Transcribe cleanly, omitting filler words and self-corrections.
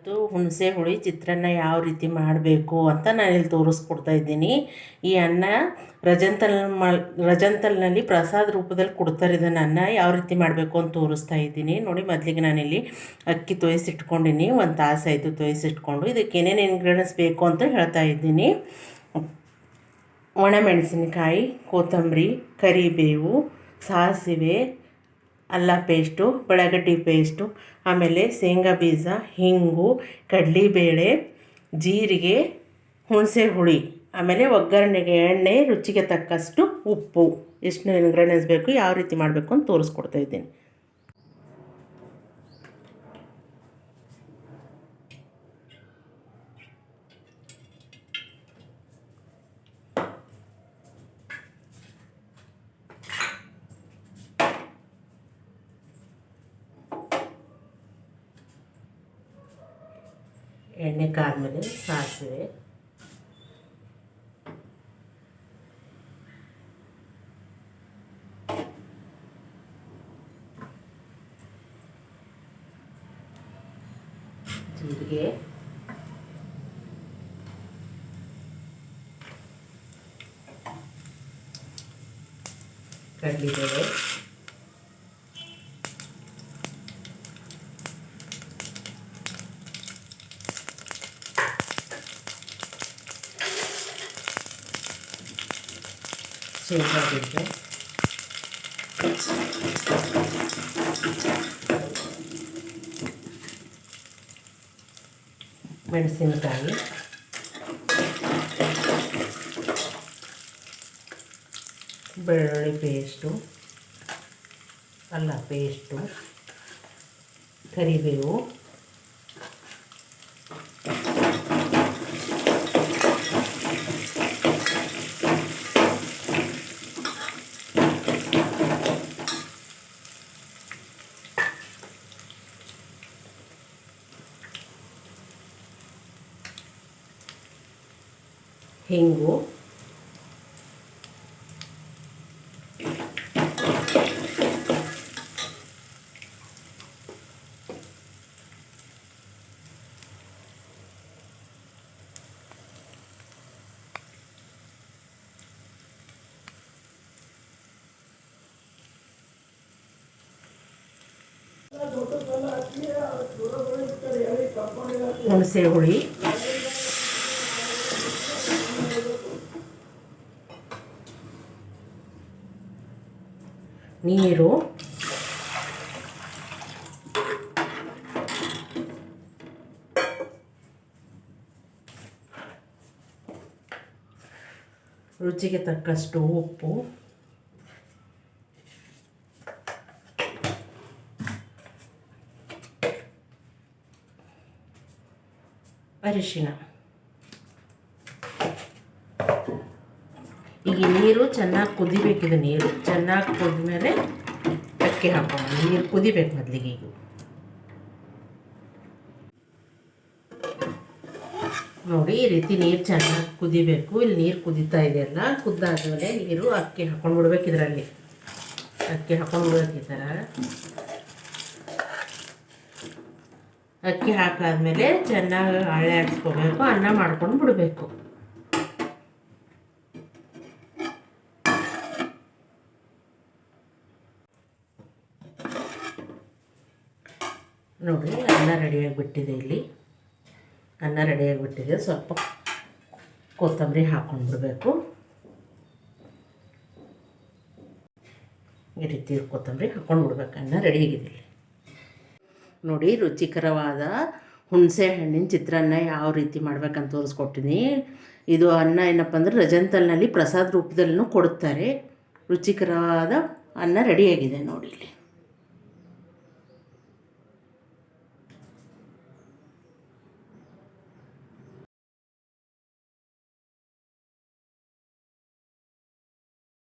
ಇವತ್ತು ಹುಣಸೆ ಹುಳಿ ಚಿತ್ರಾನ್ನ ಯಾವ ರೀತಿ ಮಾಡಬೇಕು ಅಂತ ನಾನಿಲ್ಲಿ ತೋರಿಸ್ಕೊಡ್ತಾ ಇದ್ದೀನಿ. ಈ ಅನ್ನ ರಜಂತಲ್ನಲ್ಲಿ ಪ್ರಸಾದ ರೂಪದಲ್ಲಿ ಕೊಡ್ತಾರೆ. ಇದನ್ನು ಅನ್ನ ಯಾವ ರೀತಿ ಮಾಡಬೇಕು ಅಂತ ತೋರಿಸ್ತಾ ಇದ್ದೀನಿ ನೋಡಿ. ಮೊದಲಿಗೆ ನಾನಿಲ್ಲಿ ಅಕ್ಕಿ ತೊಯ್ಸಿಟ್ಕೊಂಡಿನಿ, ಒಂದು ತಾಸು ಆಯಿತು ತೊಯ್ಸಿಟ್ಕೊಂಡು. ಇದಕ್ಕೆ ಏನೇನು ಇಂಗ್ರೀಡಿಯೆಂಟ್ಸ್ ಬೇಕು ಅಂತ ಹೇಳ್ತಾ ಇದ್ದೀನಿ. ಒಣಮೆಣಸಿನಕಾಯಿ, ಕೊತ್ತಂಬರಿ, ಕರಿಬೇವು, ಸಾಸಿವೆ, ಅಲ್ಲ ಪೇಸ್ಟು, ಬೆಳಗಡ್ಡಿ ಪೇಸ್ಟು, ಆಮೇಲೆ ಶೇಂಗಾ ಬೀಜ, ಹಿಂಗು, ಕಡಲೆಬೇಳೆ, ಜೀರಿಗೆ, ಹುಣಸೆ ಹುಳಿ, ಆಮೇಲೆ ಒಗ್ಗರಣೆಗೆ ಎಣ್ಣೆ, ರುಚಿಗೆ ತಕ್ಕಷ್ಟು ಉಪ್ಪು. ಎಷ್ಟು ಇಂಗ್ರೀಡಿಯೆಂಟ್ಸ್ ಬೇಕು, ಯಾವ ರೀತಿ ಮಾಡಬೇಕು ಅಂತ ತೋರಿಸ್ಕೊಡ್ತಾ ಇದ್ದೀನಿ. ಎಣ್ಣೆ ಕಾದ್ಮೇಲೆ ಸಾಸಿವೆ, ಜೀರಿಗೆ, ಕಡಲೆಬೇಳೆ, ಶೇಂಗಾ ಬೀಜ, ಮೆಣಸಿನಕಾಯಿ, ಬೆಳ್ಳುಳ್ಳಿ ಪೇಸ್ಟು, ಅಲ್ಲ ಪೇಸ್ಟು, ಕರಿಬೇವು, ಹಿಂಗು, ಹುಣಸೆ ಹುಳಿ, ನೀರು, ರುಚಿಗೆ ತಕ್ಕಷ್ಟು ಉಪ್ಪು, ಅರಿಶಿನ. ಈಗ ನೀರು ಚೆನ್ನಾಗಿ ಕುದಿಬೇಕಿದೆ. ನೀರು ಚೆನ್ನಾಗಿ ಕುದ್ಮೇಲೆ ಅಕ್ಕಿ ಹಾಕೋಣ. ನೀರು ಕುದಿಬೇಕು ಮೊದಲಿಗೆ. ಈಗ ನೋಡಿ, ಈ ರೀತಿ ನೀರು ಚೆನ್ನಾಗಿ ಕುದಿಬೇಕು. ಇಲ್ಲಿ ನೀರು ಕುದೀತಾ ಇದೆಯಲ್ಲ, ಕುದ್ದಾದ್ಮೇಲೆ ನೀರು ಅಕ್ಕಿ ಹಾಕೊಂಡು ಬಿಡ್ಬೇಕು. ಇದರಲ್ಲಿ ಅಕ್ಕಿ ಹಾಕೊಂಡು ಬಿಡ್ಬೇಕು. ಈ ಥರ ಅಕ್ಕಿ ಹಾಕಾದ್ಮೇಲೆ ಚೆನ್ನಾಗಿ ಹಳೆ ಆಡಿಸ್ಕೋಬೇಕು. ಅನ್ನ ಮಾಡ್ಕೊಂಡು ಬಿಡಬೇಕು. ನೋಡಿ, ಅನ್ನ ರೆಡಿಯಾಗಿಬಿಟ್ಟಿದೆ. ಇಲ್ಲಿ ಅನ್ನ ರೆಡಿಯಾಗಿಬಿಟ್ಟಿದೆ. ಸ್ವಲ್ಪ ಕೊತ್ತಂಬರಿ ಹಾಕ್ಕೊಂಡು ಬಿಡಬೇಕು. ಈ ರೀತಿ ಕೊತ್ತಂಬರಿ ಹಾಕ್ಕೊಂಡು ಬಿಡ್ಬೇಕು. ಅನ್ನ ರೆಡಿಯಾಗಿದೆ. ನೋಡಿ, ರುಚಿಕರವಾದ ಹುಣಸೆ ಹಣ್ಣಿನ ಚಿತ್ರಾನ್ನ ಯಾವ ರೀತಿ ಮಾಡ್ಬೇಕಂತ ತೋರಿಸ್ಕೊಟ್ಟಿನಿ. ಇದು ಅನ್ನ ಏನಪ್ಪ ಅಂದ್ರೆ ರಜಂತಲ್ನಲ್ಲಿ ಪ್ರಸಾದ ರೂಪದಲ್ಲೂ ಕೊಡುತ್ತಾರೆ. ರುಚಿಕರವಾದ ಅನ್ನ ರೆಡಿಯಾಗಿದೆ ನೋಡಿ ಇಲ್ಲಿ.